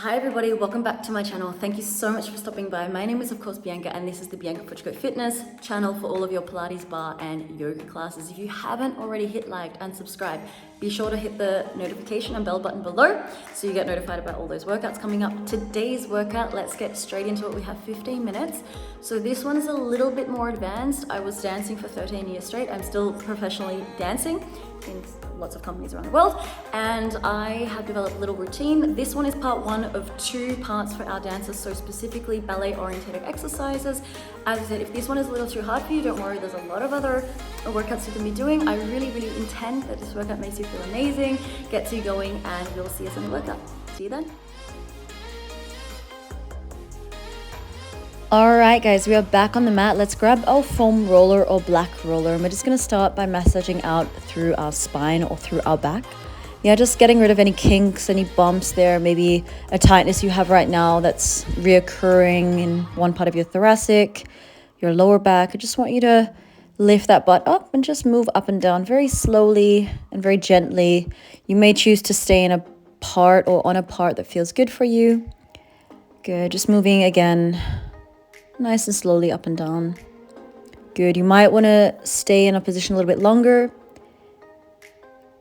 Hi everybody, welcome back to my channel. Thank you so much for stopping by. My name is of course Bianca and this is the Bianca Fitness channel for all of your Pilates, bar and yoga classes. If you haven't already hit like and subscribe, be sure to hit the notification and bell button below so you get notified about all those workouts coming up. Today's workout, let's get straight into it. We have 15 minutes. So this one is a little bit more advanced. I was dancing for 13 years straight. I'm still professionally dancing in lots of companies around the world, and I have developed a little routine. This one is part one of 2 parts for our dancers, so specifically ballet oriented exercises. As I said, if this one is a little too hard for you, don't worry, there's a lot of other workouts you can be doing. I really intend that this workout makes you feel amazing, gets you going, and you'll see us in the workout. See you then. Alright guys, we are back on the mat. Let's grab our foam roller or black roller, and we're just going to start by massaging out through our spine or through our back. Yeah, just getting rid of any kinks, any bumps there, maybe a tightness you have right now that's reoccurring in one part of your thoracic, your lower back. I just want you to lift that butt up and just move up and down very slowly and very gently. You may choose to stay in a part or on a part that feels good for you. Good, just moving again nice and slowly up and down. Good. You might want to stay in a position a little bit longer.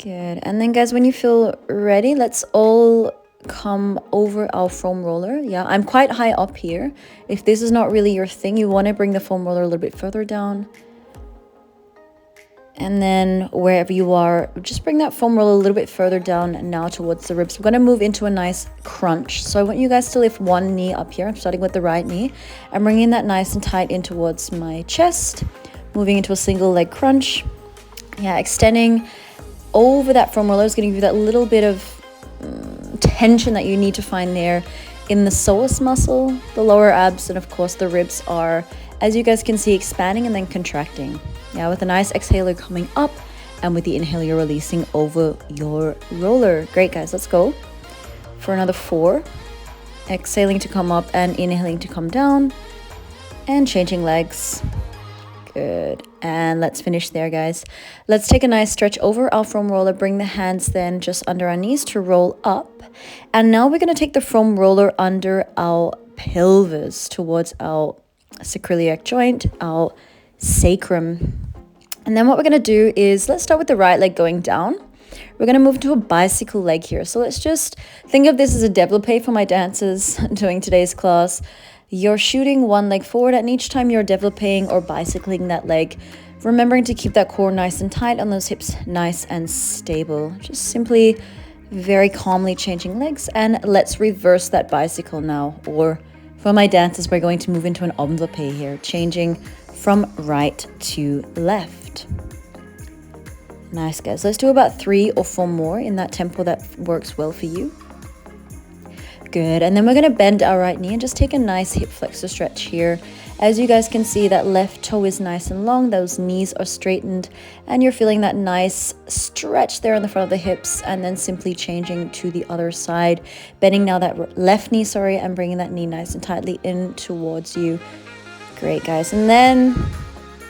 Good. And then guys, when you feel ready, let's all come over our foam roller. Yeah, I'm quite high up here. If this is not really your thing, you want to bring the foam roller a little bit further down. And then wherever you are, just bring that foam roller a little bit further down now towards the ribs. We're going to move into a nice crunch. So I want you guys to lift one knee up here. I'm starting with the right knee. I'm bringing that nice and tight in towards my chest. Moving into a single leg crunch. Yeah, extending over that foam roller is going to give you that little bit of tension that you need to find there in the psoas muscle. The lower abs and of course the ribs are, as you guys can see, expanding and then contracting. Yeah, with a nice exhaler coming up and with the inhale you're releasing over your roller. Great guys, let's go for another 4. Exhaling to come up and inhaling to come down and changing legs. Good. And let's finish there guys. Let's take a nice stretch over our foam roller. Bring the hands then just under our knees to roll up. And now we're going to take the foam roller under our pelvis towards our sacroiliac joint, our sacrum. And then what we're going to do is, let's start with the right leg going down. We're going to move to a bicycle leg here. So let's just think of this as a développé for my dancers doing today's class. You're shooting one leg forward, and each time you're développéing or bicycling that leg, remembering to keep that core nice and tight and those hips nice and stable. Just simply very calmly changing legs. And let's reverse that bicycle now. Or for my dancers, we're going to move into an enveloppé here, changing from right to left. Nice guys. Let's do about 3 or 4 more in that tempo that works well for you. Good. And then we're going to bend our right knee and just take a nice hip flexor stretch here. As you guys can see, that left toe is nice and long. Those knees are straightened and you're feeling that nice stretch there in the front of the hips, and then simply changing to the other side. Bending now that left knee, and bringing that knee nice and tightly in towards you. Great guys. And then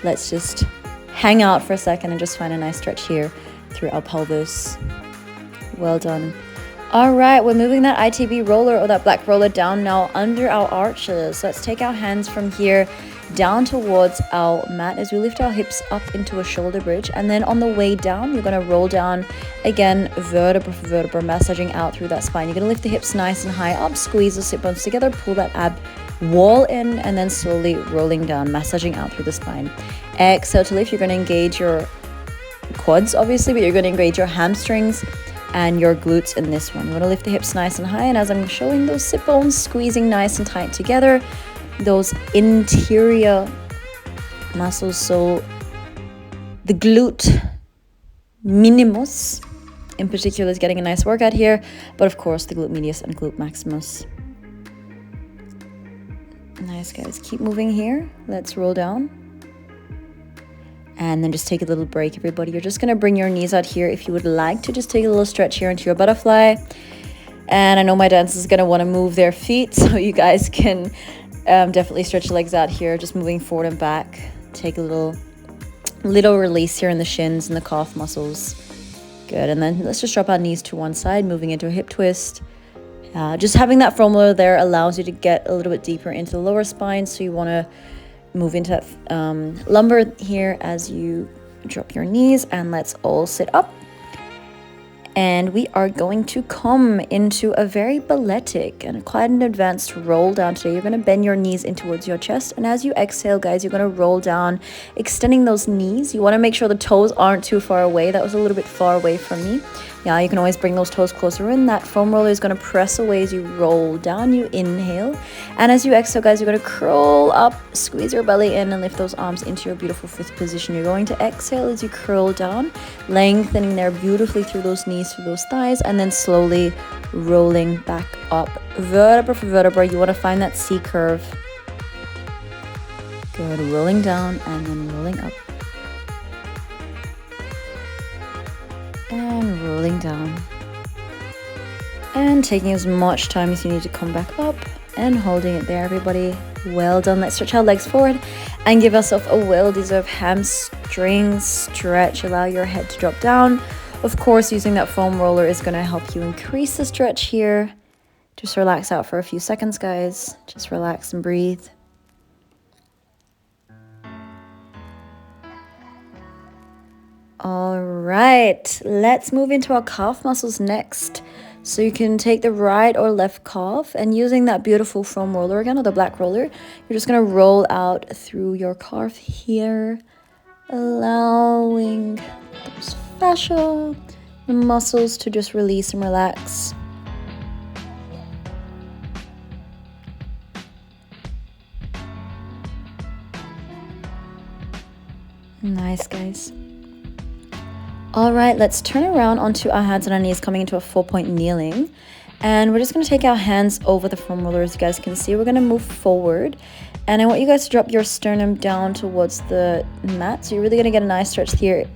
let's just hang out for a second and just find a nice stretch here through our pelvis. Well done. All right, we're moving that ITB roller or that black roller down now under our arches. Let's take our hands from here down towards our mat as we lift our hips up into a shoulder bridge. And then on the way down, you're going to roll down again, vertebra for vertebra, massaging out through that spine. You're going to lift the hips nice and high up, squeeze the sit bones together, pull that ab wall in, and then slowly rolling down, massaging out through the spine. Exhale to lift. You're going to engage your quads, obviously, but you're going to engage your hamstrings and your glutes in this one. You want to lift the hips nice and high, and as I'm showing, those sit bones squeezing nice and tight together, those interior muscles. So the glute minimus in particular is getting a nice workout here, but of course the glute medius and glute maximus. Nice guys, keep moving here. Let's roll down. And then just take a little break, everybody. You're just going to bring your knees out here if you would like to. Just take a little stretch here into your butterfly. And I know my dancers are going to want to move their feet, so you guys can definitely stretch your legs out here, just moving forward and back. Take a little release here in the shins and the calf muscles. Good. And then let's just drop our knees to one side, moving into a hip twist. Just having that foam roller there allows you to get a little bit deeper into the lower spine. So you want to move into that lumbar here as you drop your knees, and let's all sit up. And we are going to come into a very balletic and quite an advanced roll down today. You're going to bend your knees in towards your chest. And as you exhale, guys, you're going to roll down, extending those knees. You want to make sure the toes aren't too far away. That was a little bit far away from me. Yeah, you can always bring those toes closer in. That foam roller is going to press away as you roll down. You inhale. And as you exhale, guys, you're going to curl up, squeeze your belly in, and lift those arms into your beautiful fifth position. You're going to exhale as you curl down, lengthening there beautifully through those knees, through those thighs, and then slowly rolling back up. Vertebra for vertebra, you want to find that C curve. Good, rolling down and then rolling up. And rolling down. And taking as much time as you need to come back up and holding it there, everybody. Well done. Let's stretch our legs forward and give ourselves a well-deserved hamstring stretch. Allow your head to drop down. Of course, using that foam roller is going to help you increase the stretch here. Just relax out for a few seconds, guys. Just relax and breathe. All right, let's move into our calf muscles next. So you can take the right or left calf, and using that beautiful foam roller again, or the black roller, you're just going to roll out through your calf here, allowing those fascia, the muscles to just release and relax. Nice, guys. All right, let's turn around onto our hands and our knees, coming into a 4-point kneeling. And we're just going to take our hands over the foam roller. As you guys can see, we're going to move forward. And I want you guys to drop your sternum down towards the mat. So you're really going to get a nice stretch here,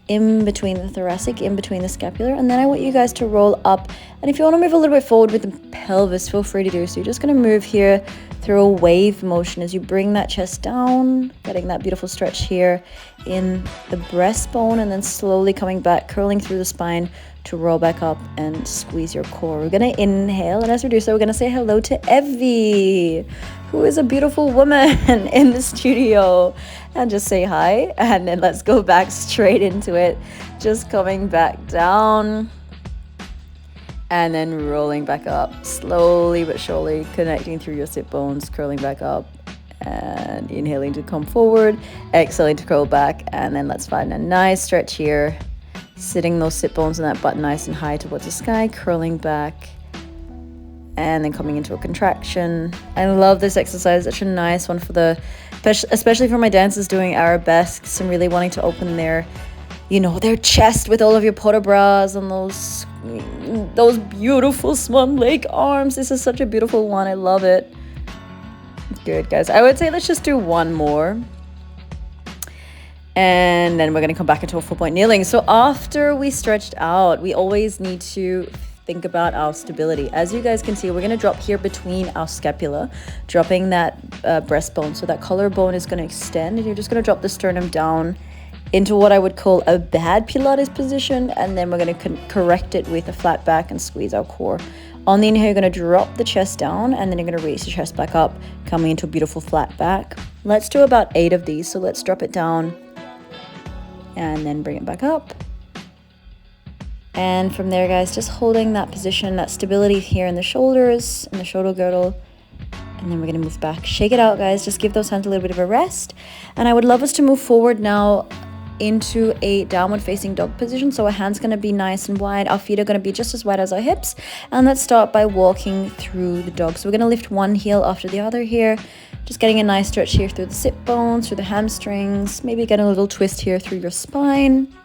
in between the thoracic, in between the scapular. And then I want you guys to roll up. And if you want to move a little bit forward with the pelvis, feel free to do so. You're just going to move here through a wave motion as you bring that chest down, getting that beautiful stretch here in the breastbone, and then slowly coming back, curling through the spine to roll back up and squeeze your core. We're going to inhale, and as we do so, we're going to say hello to Evie, who is a beautiful woman in the studio, and just say hi, and then let's go back straight into it. Just coming back down and then rolling back up, slowly but surely, connecting through your sit bones, curling back up, and inhaling to come forward, exhaling to curl back, and then let's find a nice stretch here, sitting those sit bones and that butt nice and high towards the sky, curling back, and then coming into a contraction. I love this exercise. It's such a nice one for especially for my dancers doing arabesques and really wanting to open their chest with all of your pota bras and those beautiful swan lake arms. This is such a beautiful one. I love it. Good, guys. I would say let's just do one more. And then we're going to come back into a 4-point kneeling. So after we stretched out, we always need to think about our stability. As you guys can see, we're going to drop here between our scapula, dropping that breastbone. So that collarbone is going to extend, and you're just going to drop the sternum down into what I would call a bad Pilates position, and then we're going to correct it with a flat back and squeeze our core. On the inhale, you're going to drop the chest down, and then you're going to raise the chest back up, coming into a beautiful flat back. Let's do about 8 of these. So let's drop it down and then bring it back up. And from there, guys, just holding that position, that stability here in the shoulders, in the shoulder girdle. And then we're going to move back. Shake it out, guys. Just give those hands a little bit of a rest. And I would love us to move forward now into a downward facing dog position. So our hands going to be nice and wide. Our feet are going to be just as wide as our hips. And let's start by walking through the dog. So we're going to lift one heel after the other here. Just getting a nice stretch here through the sit bones, through the hamstrings. Maybe get a little twist here through your spine.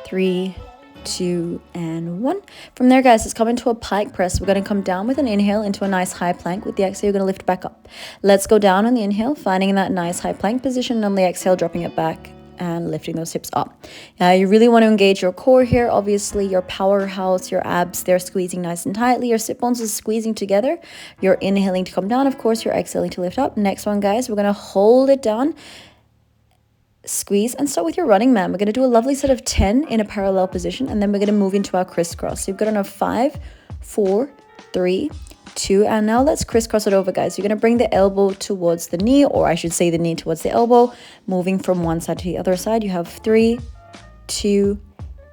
3, 2, and 1. From there, guys, let's come into a pike press. We're going to come down with an inhale into a nice high plank. With the exhale, you're going to lift back up. Let's go down on the inhale, finding that nice high plank position, and on the exhale, dropping it back and lifting those hips up. Now, you really want to engage your core here. Obviously, your powerhouse, your abs, they're squeezing nice and tightly. Your sit bones is squeezing together. You're inhaling to come down. Of course, you're exhaling to lift up. Next one, guys, we're going to hold it down, squeeze, and start with your running man. We're going to do a lovely set of 10 in a parallel position, and then we're going to move into our crisscross. So you've got on a 5, 4, 3, 2, and now let's crisscross it over, guys. You're going to bring the elbow towards the knee, or I should say the knee towards the elbow, moving from one side to the other side. You have 3, 2,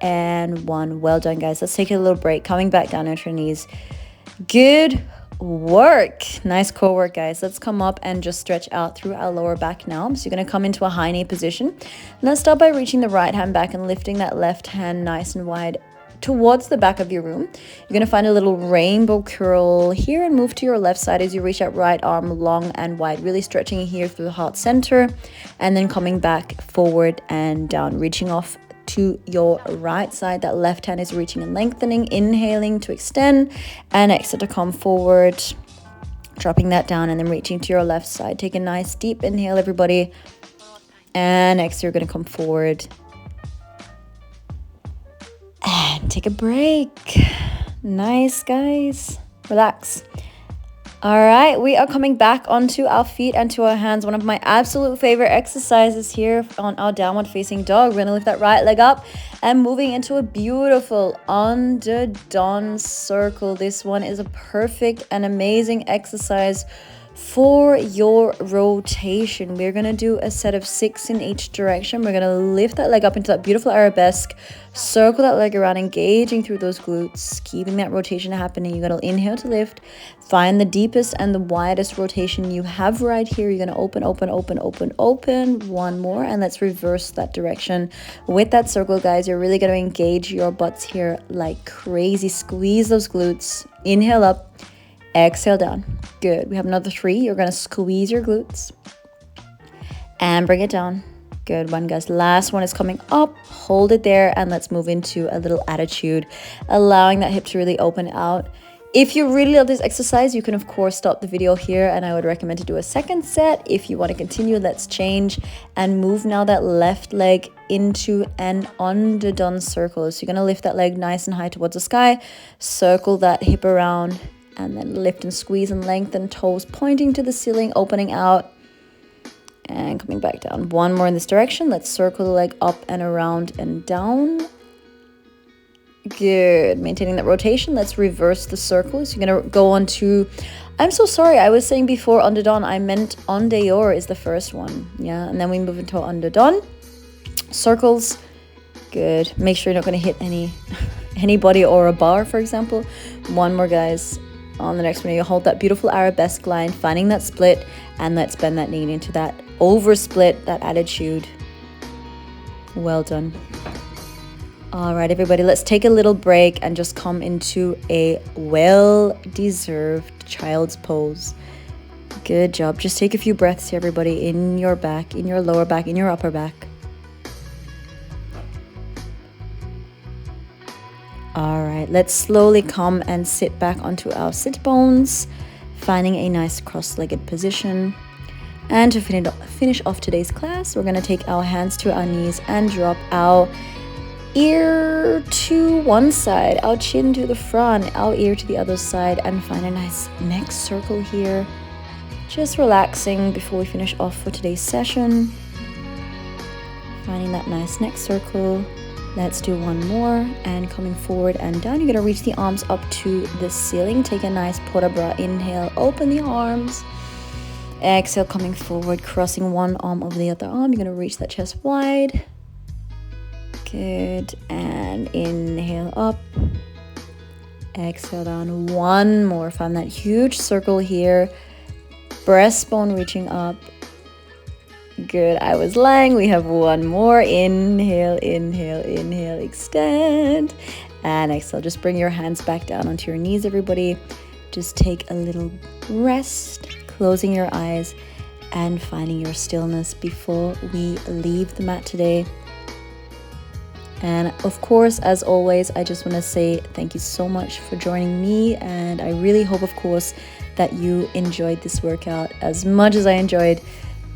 and 1. Well done, guys. Let's take a little break, coming back down onto your knees. Good work. Nice core work, guys. Let's come up and just stretch out through our lower back now. So you're going to come into a high knee position. Let's start by reaching the right hand back and lifting that left hand nice and wide towards the back of your room. You're going to find a little rainbow curl here and move to your left side as you reach that right arm long and wide, really stretching here through the heart center, and then coming back forward and down, reaching off to your right side. That left hand is reaching and lengthening, inhaling to extend, and exhale to come forward, dropping that down, and then reaching to your left side. Take a nice deep inhale, everybody, and exhale. You're going to come forward and take a break. Nice, guys. Relax. All right, we are coming back onto our feet and to our hands. One of my absolute favorite exercises here on our downward facing dog. We're gonna lift that right leg up and moving into a beautiful underdone circle. This one is a perfect and amazing exercise for your rotation. We're going to do a set of 6 in each direction. We're going to lift that leg up into that beautiful arabesque, circle that leg around, engaging through those glutes, keeping that rotation happening. You're going to inhale to lift, find the deepest and the widest rotation you have right here. You're going to open, open, open, open, open. One more, and let's reverse that direction. With that circle, guys, you're really going to engage your butts here like crazy. Squeeze those glutes. Inhale up. Exhale down. Good. We have another 3. You're going to squeeze your glutes and bring it down. Good one, guys. Last one is coming up. Hold it there, and let's move into a little attitude, allowing that hip to really open out. If you really love this exercise, you can of course stop the video here, and I would recommend to do a second set. If you want to continue, let's change and move now that left leg into an underdone circle. So you're going to lift that leg nice and high towards the sky, circle that hip around, and then lift and squeeze and lengthen, toes pointing to the ceiling, opening out and coming back down. One more in this direction. Let's circle the leg up and around and down. Good. Maintaining that rotation. Let's reverse the circle. So you're going to go on to, I'm so sorry, I was saying before underdone, I meant en dehors is the first one. Yeah, and then we move into underdone. Circles. Good. Make sure you're not going to hit anybody or a bar, for example. One more, guys. On the next one, you hold that beautiful arabesque line, finding that split, and let's bend that knee into that over split, that attitude. Well done. All right, everybody, let's take a little break and just come into a well-deserved child's pose. Good job. Just take a few breaths here, everybody, in your back, in your lower back, in your upper back. All right, let's slowly come and sit back onto our sit bones, finding a nice cross-legged position. And to finish off today's class, we're going to take our hands to our knees and drop our ear to one side, our chin to the front, our ear to the other side, and find a nice neck circle here. Just relaxing before we finish off for today's session. Finding that nice neck circle. Let's do one more, and coming forward and down. You're going to reach the arms up to the ceiling. Take a nice porta bra inhale, open the arms. Exhale, coming forward, crossing one arm over the other arm. You're going to reach that chest wide. Good, and inhale up. Exhale down. One more. Find that huge circle here. Breastbone reaching up. Good. I was lying. We have one more. Inhale, inhale, inhale, extend. And exhale. Just bring your hands back down onto your knees, everybody. Just take a little rest, closing your eyes and finding your stillness before we leave the mat today. And of course, as always, I just want to say thank you so much for joining me. And I really hope, of course, that you enjoyed this workout as much as I enjoyed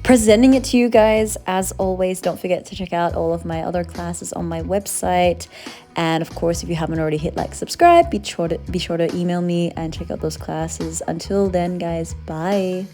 presenting it to you guys. As always, don't forget to check out all of my other classes on my website. And of course, if you haven't already hit like, subscribe, be sure to email me and check out those classes. Until then, guys, bye.